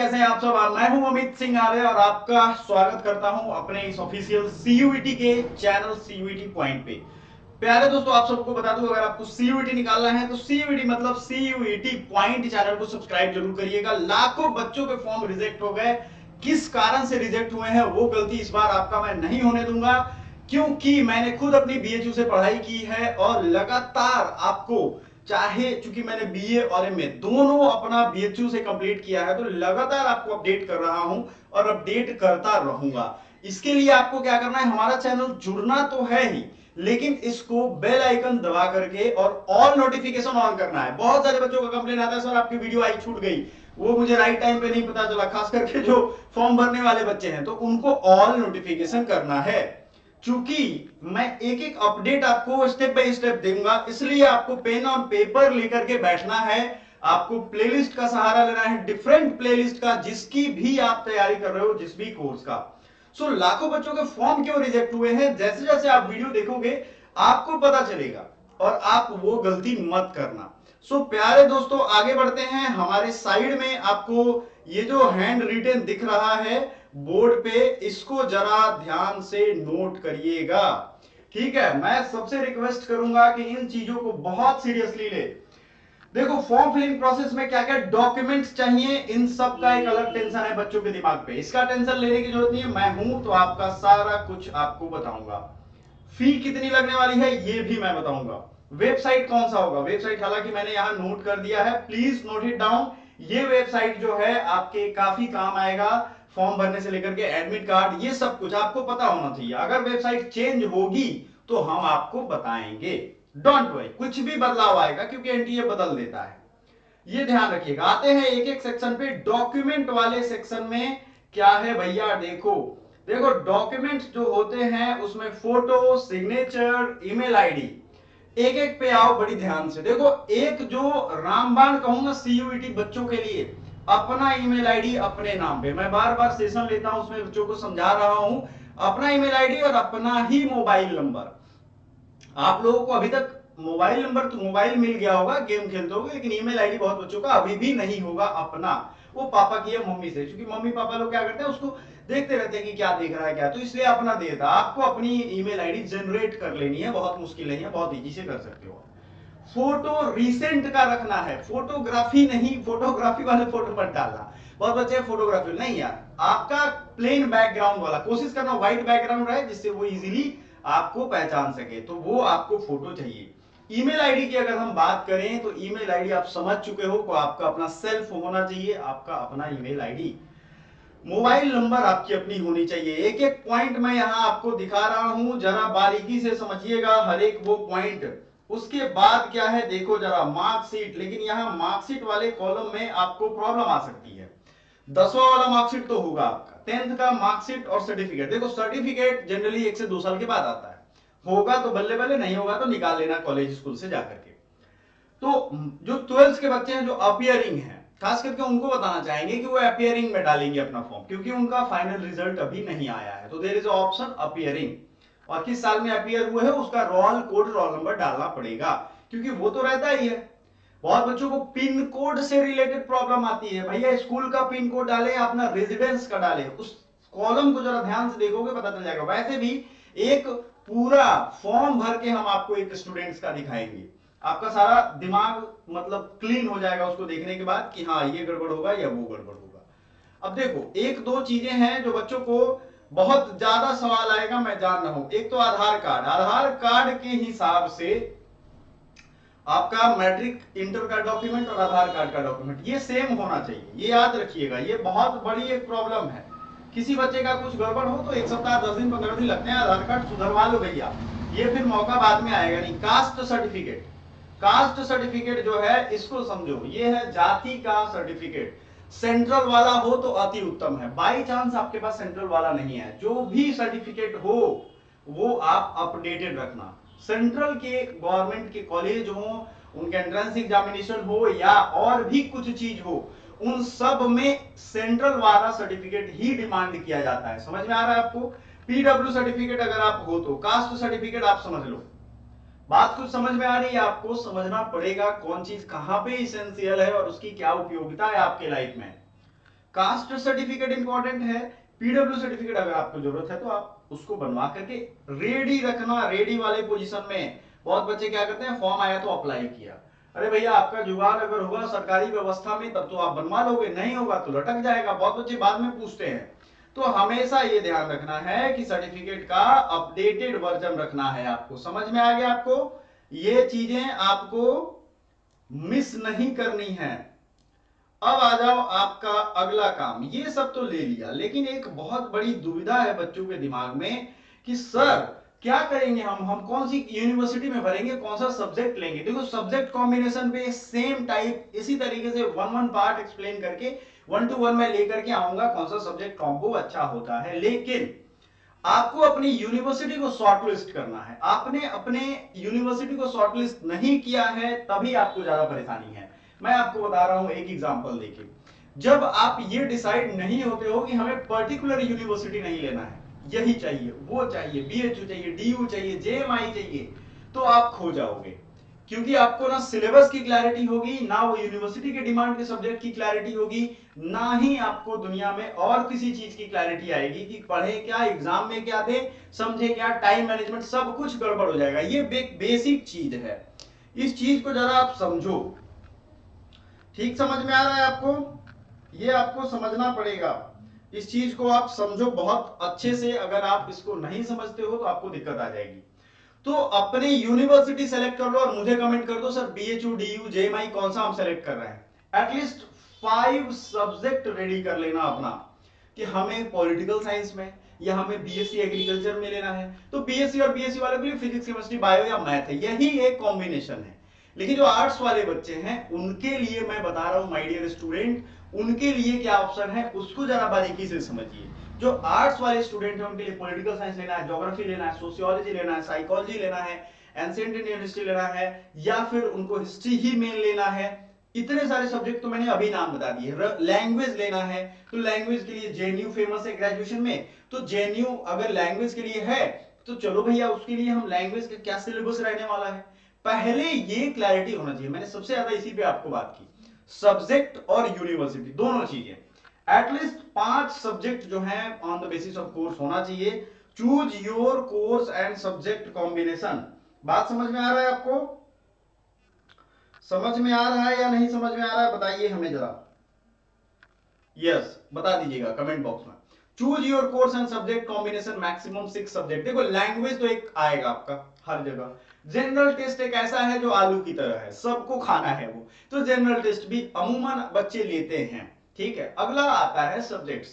कैसे हैं आप सब। मैं हूं अमित सिंह आर्य और आपका स्वागत करता हूं अपने इस ऑफिशियल सीयूईटी के चैनल सीयूईटी पॉइंट पे। प्यारे दोस्तों, आप सबको बता दूं, अगर आपको सीयूईटी निकालना है तो सीयूईटी मतलब सीयूईटी पॉइंट चैनल को सब्सक्राइब जरूर करिएगा। लाखों बच्चों के फॉर्म रिजेक्ट हो गए, किस कारण से रिजेक्ट हुए हैं वो गलती इस बार आपका मैं नहीं होने दूंगा, क्योंकि मैंने खुद अपनी बीएचयू से पढ़ाई की है और लगातार आपको, चाहे चूंकि मैंने बीए और एमए दोनों अपना बीएचयू से कंप्लीट किया है, तो लगातार आपको अपडेट कर रहा हूं और अपडेट करता रहूंगा। इसके लिए आपको क्या करना है, हमारा चैनल जुड़ना तो है ही, लेकिन इसको बेल आइकन दबा करके और ऑल नोटिफिकेशन ऑन करना है। बहुत सारे बच्चों का कंप्लेन आता है, सर आपकी वीडियो आई छूट गई, वो मुझे राइट टाइम पे नहीं पता चला, खास करके जो फॉर्म भरने वाले बच्चे हैं, तो उनको ऑल नोटिफिकेशन करना है। चूंकि मैं एक एक अपडेट आपको स्टेप बाय स्टेप दूंगा, इसलिए आपको पेन और पेपर लेकर के बैठना है। आपको प्लेलिस्ट का सहारा लेना है, डिफरेंट प्लेलिस्ट का, जिसकी भी आप तैयारी कर रहे हो, जिस भी कोर्स का। लाखों बच्चों के फॉर्म क्यों रिजेक्ट हुए हैं, जैसे जैसे आप वीडियो देखोगे आपको पता चलेगा और आप वो गलती मत करना। प्यारे दोस्तों, आगे बढ़ते हैं। हमारे साइड में आपको ये जो हैंड रिटन दिख रहा है बोर्ड पे, इसको जरा ध्यान से नोट करिएगा, ठीक है। मैं सबसे रिक्वेस्ट करूंगा कि इन चीजों को बहुत सीरियसली ले। देखो, फॉर्म फिलिंग प्रोसेस में क्या क्या डॉक्यूमेंट्स चाहिए, इन सब का एक अलग टेंशन है बच्चों के दिमाग पे। इसका टेंशन लेने की जरूरत नहीं है, मैं हूं तो आपका सारा कुछ आपको बताऊंगा। फी कितनी लगने वाली है ये भी मैं बताऊंगा। वेबसाइट कौन सा होगा, वेबसाइट हालांकि मैंने यहां नोट कर दिया है, प्लीज नोट इट डाउन। ये वेबसाइट जो है आपके काफी काम आएगा, फॉर्म भरने से लेकर के एडमिट कार्ड, ये सब कुछ आपको पता होना चाहिए। अगर वेबसाइट चेंज होगी तो हम आपको बताएंगे, डोंट वरी, कुछ भी बदलाव आएगा क्योंकि एनटीए बदल देता है, ये ध्यान रखिएगा। आते हैं एक एक सेक्शन पे। डॉक्यूमेंट वाले सेक्शन में क्या है भैया, देखो देखो डॉक्यूमेंट्स जो होते हैं उसमें फोटो, सिग्नेचर, ईमेल आईडी, एक एक पे आओ बड़ी ध्यान से। देखो, एक जो रामबाण कहूंगा सीयूईटी बच्चों के लिए, अपना ईमेल आईडी अपने नाम पे, मैं बार बार सेशन लेता हूं उसमें बच्चों को समझा रहा हूं, अपना ईमेल आईडी और अपना ही मोबाइल नंबर। आप लोगों को अभी तक मोबाइल नंबर तो मोबाइल मिल गया होगा, गेम खेलते होगे, लेकिन ईमेल आईडी बहुत बच्चों का अभी भी नहीं होगा अपना, वो पापा की है, मम्मी से, क्योंकि मम्मी पापा लोग क्या करते हैं उसको देखते रहते हैं कि क्या देख रहा है क्या, तो इसलिए अपना देता। आपको अपनी ईमेल आईडी जनरेट कर लेनी है, बहुत मुश्किल नहीं है, बहुत इजी से कर सकते हो। फोटो रिसेंट का रखना है, फोटोग्राफी नहीं, फोटोग्राफी वाले फोटो मत डालना। बहुत बच्चे फोटोग्राफी नहीं यार, आपका प्लेन बैकग्राउंड वाला कोशिश करना, व्हाइट बैकग्राउंड रहे जिससे वो इजीली आपको पहचान सके, तो वो आपको फोटो चाहिए। ईमेल आईडी की अगर हम बात करें तो ईमेल आईडी आप समझ चुके हो को आपका अपना सेल्फ होना चाहिए, आपका अपना ईमेल आईडी। मोबाइल नंबर आपकी अपनी होनी चाहिए। एक एक पॉइंट मैं यहां आपको दिखा रहा हूं, जरा बारीकी से समझिएगा हर एक वो पॉइंट। उसके बाद क्या है, देखो जरा मार्कशीट, लेकिन यहां मार्कशीट वाले कॉलम में आपको प्रॉब्लम आ सकती है। 10वां वाला मार्कशीट तो होगा आपका, 10th का मार्कशीट और सर्टिफिकेट। देखो, सर्टिफिकेट जनरली 1 से 2 साल के बाद आता है, होगा तो बल्ले बल्ले, नहीं होगा तो निकाल लेना कॉलेज स्कूल से जाकर के। तो जो 12th के बच्चे हैं जो अपियरिंग हैं, खास करके उनको बताना चाहेंगे कि वो अपियरिंग में डालेंगे अपना फॉर्म, क्योंकि उनका फाइनल रिजल्ट अभी नहीं आया है, तो देयर इज ऑप्शन अपियरिंग, और किस साल में अपियर हुए हैं उसका रोल कोड, रोल नंबर डालना पड़ेगा, क्योंकि वो तो रहता ही है। बहुत बच्चों को पिन कोड से रिलेटेड प्रॉब्लम आती है, भैया स्कूल का पिन कोड डालें, अपना रेजिडेंस का डालें, उस कॉलम को जरा ध्यान से देखोगे पता चल जाएगा। वैसे भी एक पूरा फॉर्म भर के हम आपको एक स्टूडेंट्स का दिखाएंगे, आपका सारा दिमाग मतलब क्लीन हो जाएगा उसको देखने के बाद कि हाँ ये गड़बड़ होगा या वो गड़बड़ होगा। अब देखो, एक दो चीजें हैं जो बच्चों को बहुत ज्यादा सवाल आएगा, मैं जान रहा हूं। एक तो आधार कार्ड, आधार कार्ड के हिसाब से आपका मैट्रिक इंटर का डॉक्यूमेंट और आधार कार्ड का डॉक्यूमेंट ये सेम होना चाहिए, ये याद रखिएगा, ये बहुत बड़ी एक प्रॉब्लम है। किसी बच्चे का कुछ गड़बड़ हो तो 1 सप्ताह 10 दिन 15 दिन लगते हैं, आधार कार्ड सुधरवा लो भैया, ये फिर मौका बाद में आएगा नहीं। कास्ट सर्टिफिकेट, कास्ट सर्टिफिकेट जो है इसको समझो, ये है जाति का सर्टिफिकेट, सेंट्रल वाला हो तो अति उत्तम है। बाई चांस आपके पास सेंट्रल वाला नहीं है, जो भी सर्टिफिकेट हो वो आप अपडेटेड रखना। सेंट्रल के गवर्नमेंट के कॉलेज हो, उनके एंट्रेंस एग्जामिनेशन हो या और भी कुछ चीज हो, उन सब में सेंट्रल वाला सर्टिफिकेट ही डिमांड किया जाता है। समझ में आ रहा है आपको? पीडब्ल्यू सर्टिफिकेट अगर आप हो तो, कास्ट सर्टिफिकेट आप समझ लो। बात कुछ समझ में आ रही है? आपको समझना पड़ेगा कौन चीज कहां पे इसेंशियल है और उसकी क्या उपयोगिता है आपके लाइफ में। कास्ट सर्टिफिकेट इंपॉर्टेंट है, पीडब्ल्यू सर्टिफिकेट अगर आपको जरूरत है तो आप उसको बनवा करके रेडी रखना, रेडी वाले पोजीशन में। बहुत बच्चे क्या करते हैं, फॉर्म आया तो अप्लाई किया, अरे भैया आपका जुगाड़ अगर होगा सरकारी व्यवस्था में तब तो आप बनवा लोगे, नहीं होगा तो लटक जाएगा। बहुत बच्चे बाद में पूछते हैं। तो हमेशा ये ध्यान रखना है कि सर्टिफिकेट का अपडेटेड वर्जन रखना है आपको। समझ में आ गया आपको? ये चीजें आपको मिस नहीं करनी है। अब आ जाओ आपका अगला काम। ये सब तो ले लिया, लेकिन एक बहुत बड़ी दुविधा है बच्चों के दिमाग में कि सर क्या करेंगे, हम कौन सी यूनिवर्सिटी में भरेंगे, कौन सा सब्जेक्ट लेंगे। देखो सब्जेक्ट कॉम्बिनेशन पे सेम टाइप इसी तरीके से वन वन पार्ट एक्सप्लेन करके 1 to 1 में लेकर के आऊंगा कौन सा सब्जेक्ट कॉम्बो अच्छा होता है। लेकिन आपको अपनी यूनिवर्सिटी को शॉर्टलिस्ट करना है। आपने अपने यूनिवर्सिटी को शॉर्टलिस्ट नहीं किया है तभी आपको ज्यादा परेशानी है। मैं आपको बता रहा हूं एक एग्जांपल देके। जब आप ये डिसाइड नहीं होते हो कि हमें पर्टिकुलर यूनिवर्सिटी नहीं लेना है, यही चाहिए वो चाहिए, बीएचयू चाहिए, डीयू चाहिए, जेएमआई चाहिए, तो आप खो जाओगे। क्योंकि आपको ना सिलेबस की क्लैरिटी होगी, ना वो यूनिवर्सिटी के डिमांड के सब्जेक्ट की क्लैरिटी होगी, ना ही आपको दुनिया में और किसी चीज की क्लैरिटी आएगी कि पढ़े क्या, एग्जाम में क्या दे, समझे क्या, टाइम मैनेजमेंट सब कुछ गड़बड़ हो जाएगा। ये बेसिक चीज है, इस चीज को जरा आप समझो। ठीक समझ में आ रहा है आपको? ये आपको समझना पड़ेगा, इस चीज को आप समझो बहुत अच्छे से। अगर आप इसको नहीं समझते हो तो आपको दिक्कत आ जाएगी। तो अपने यूनिवर्सिटी सेलेक्ट कर लो और मुझे कमेंट कर दो सर बीएचयू, डीयू, जेएमआई कौन सा हम सेलेक्ट कर रहे हैं। एटलीस्ट 5 सब्जेक्ट रेडी कर लेना अपना कि हमें पॉलिटिकल साइंस में या हमें बीएससी एग्रीकल्चर में लेना है, तो बीएससी और बीएससी वाले के लिए फिजिक्स, केमिस्ट्री, बायो या मैथ है, यही एक कॉम्बिनेशन है। लेकिन जो आर्ट्स वाले बच्चे हैं उनके लिए मैं बता रहा हूं माय डियर स्टूडेंट, उनके लिए क्या ऑप्शन है उसको जरा बारीकी से समझिए। जो आर्ट्स वाले स्टूडेंट हैं उनके लिए पॉलिटिकल साइंस लेना है, ज्योग्राफी लेना है, सोशियोलॉजी लेना है, साइकोलॉजी लेना है, एंशिएंट इंडियन हिस्ट्री लेना है, या फिर उनको हिस्ट्री ही मेन लेना है। इतने सारे सब्जेक्ट तो मैंने अभी नाम बता दिए। लैंग्वेज लेना है तो लैंग्वेज के लिए जेएनयू फेमस है ग्रेजुएशन में, तो जेएनयू अगर लैंग्वेज के लिए है तो चलो भैया उसके लिए हम लैंग्वेज का क्या सिलेबस रहने वाला है, पहले ये क्लैरिटी होना चाहिए। मैंने सबसे ज्यादा इसी पे आपको बात की, सब्जेक्ट और यूनिवर्सिटी दोनों चीजें। एटलीस्ट 5 सब्जेक्ट जो है on the basis of course होना चाहिए। Choose your course and subject combination. बात समझ में आ रहा है आपको? समझ में आ रहा है या नहीं समझ में आ रहा है बताइए हमें जरा। यस बता दीजिएगा कमेंट बॉक्स में। Choose your course and subject combination, maximum 6 subject. देखो लैंग्वेज तो एक आएगा आपका हर जगह। जनरल टेस्ट एक ऐसा है जो आलू की तरह है, सबको खाना है वो, तो जनरल टेस्ट भी अमूमन बच्चे लेते हैं। ठीक है, अगला आता है सब्जेक्ट्स।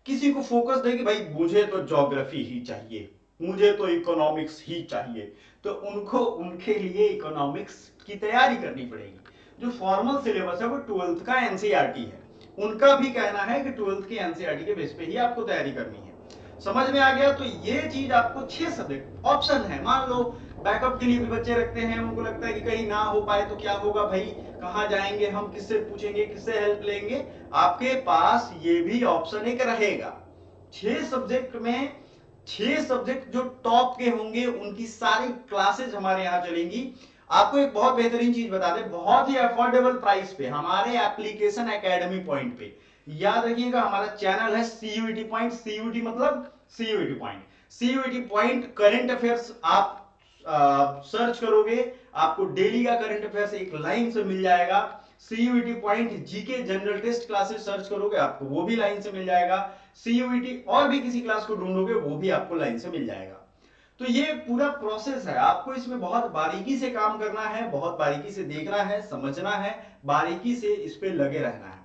किसी को फोकस दे कि भाई मुझे तो ज्योग्राफी ही चाहिए, मुझे तो इकोनॉमिक्स ही चाहिए, तो उनको उनके लिए इकोनॉमिक्स की तैयारी करनी पड़ेगी। जो फॉर्मल सिलेबस है वो 12th का एनसीईआरटी है, उनका भी कहना है कि 12th के एनसीईआरटी के बेस पे ही आपको तैयारी करनी है। समझ में आ गया? तो ये चीज आपको 6 सब्जेक्ट ऑप्शन है। मान लो बैकअप के लिए भी बच्चे रखते हैं, उनको लगता है कि कहीं ना हो पाए तो क्या होगा भाई, कहां जाएंगे हम, किससे पूछेंगे, किससे हेल्प लेंगे, आपके पास ये भी ऑप्शन एक रहेगा। 6 सब्जेक्ट में 6 सब्जेक्ट जो टॉप के होंगे उनकी सारी क्लासेस हमारे यहाँ चलेंगी। आपको एक बहुत बेहतरीन चीज बता दें, बहुत ही अफोर्डेबल प्राइस पे हमारे एप्लीकेशन एकेडमी पॉइंट पे, याद रखिएगा हमारा चैनल है सीयूईटी पॉइंट। सीयूईटी मतलब CUET point, CUET point current affairs आप सर्च करोगे आपको डेली का करंट अफेयर्स एक लाइन से मिल जाएगा। CUET point GK general test classes search करोगे आपको वो भी लाइन से मिल जाएगा। सीयूईटी और भी किसी क्लास को ढूंढोगे वो भी आपको लाइन से मिल जाएगा। तो ये पूरा प्रोसेस है, आपको इसमें बहुत बारीकी से काम करना है, बहुत बारीकी से देखना है, समझना है, बारीकी से इस पे लगे रहना है।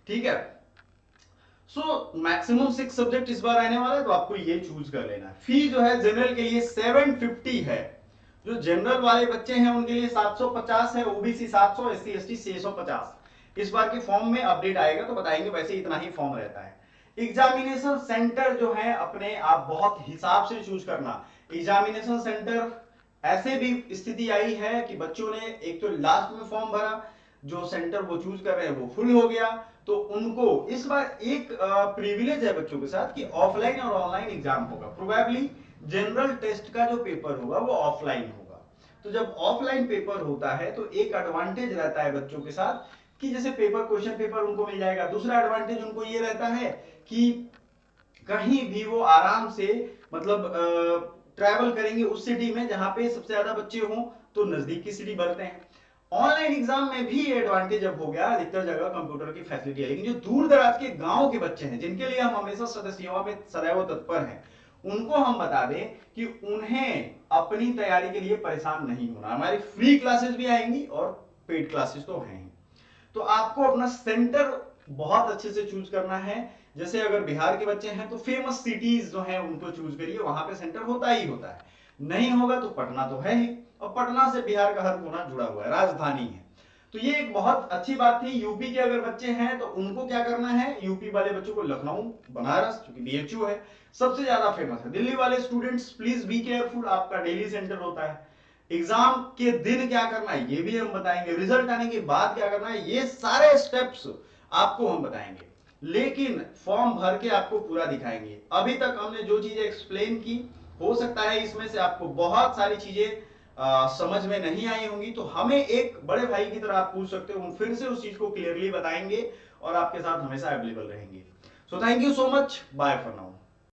ठीक है, सो मैक्सिमम 6 सब्जेक्ट इस बार आने वाला है तो आपको ये चूज कर लेना है। फी जो है जनरल के लिए 750 है, जो जनरल वाले बच्चे हैं उनके लिए 750 है, ओबीसी 700, एससी एसटी 650। इस बार के फॉर्म में अपडेट आएगा तो बताएंगे, वैसे इतना ही फॉर्म रहता है। एग्जामिनेशन सेंटर जो है अपने आप बहुत हिसाब से चूज करना। एग्जामिनेशन सेंटर ऐसे भी स्थिति आई है कि बच्चों ने एक तो लास्ट में फॉर्म भरा, जो सेंटर वो चूज कर रहे हैं वो फुल हो गया, तो उनको इस बार एक प्रिविलेज है बच्चों के साथ कि ऑफलाइन और ऑनलाइन एग्जाम होगा। प्रोबेबली जनरल टेस्ट का जो पेपर होगा वो ऑफलाइन होगा। तो जब ऑफलाइन पेपर होता है तो एक एडवांटेज रहता है बच्चों के साथ कि जैसे पेपर, क्वेश्चन पेपर उनको मिल जाएगा। दूसरा एडवांटेज उनको ये रहता है कि कहीं भी वो आराम से मतलब ट्रैवल करेंगे उस सिटी में जहां पे सबसे ज्यादा बच्चे हों, तो नजदीक की सिटी भरते हैं। ऑनलाइन एग्जाम में भी एडवांटेज अब हो गया, अधिकतर जगह कंप्यूटर की फैसिलिटी है, लेकिन जो दूर दराज के गांव के बच्चे हैं जिनके लिए हम हमेशा सेवा में सदैव तत्पर हैं, उनको हम बता दें कि उन्हें अपनी तैयारी के लिए परेशान नहीं होना। हमारी फ्री क्लासेस भी आएंगी और पेड क्लासेस तो हैं ही। तो आपको अपना सेंटर बहुत अच्छे से चूज करना है। जैसे अगर बिहार के बच्चे हैं तो फेमस सिटीज जो हैं उनको चूज करिए, वहां पे सेंटर होता ही होता है। नहीं होगा तो पटना तो है ही, और पटना से बिहार का हर कोना जुड़ा हुआ है, राजधानी है। तो ये एक बहुत अच्छी बात थी। यूपी के अगर बच्चे हैं तो उनको क्या करना है, यूपी वाले बच्चों को लखनऊ, बनारस, क्योंकि बीएचयू है, सबसे ज्यादा फेमस है। दिल्ली वाले स्टूडेंट्स प्लीज बी केयरफुल, आपका डेली सेंटर होता है। एग्जाम के दिन क्या करना है ये भी हम बताएंगे, रिजल्ट आने के बाद क्या करना है, ये सारे स्टेप्स आपको हम बताएंगे, लेकिन फॉर्म भर के आपको पूरा दिखाएंगे। अभी तक हमने जो चीजें एक्सप्लेन की, हो सकता है इसमें से आपको बहुत सारी चीजें समझ में नहीं आई होंगी, तो हमें एक बड़े भाई की तरह आप पूछ सकते हो, हम फिर से उस चीज को क्लियरली बताएंगे और आपके साथ हमेशा अवेलेबल रहेंगे। So thank you so much, bye for now.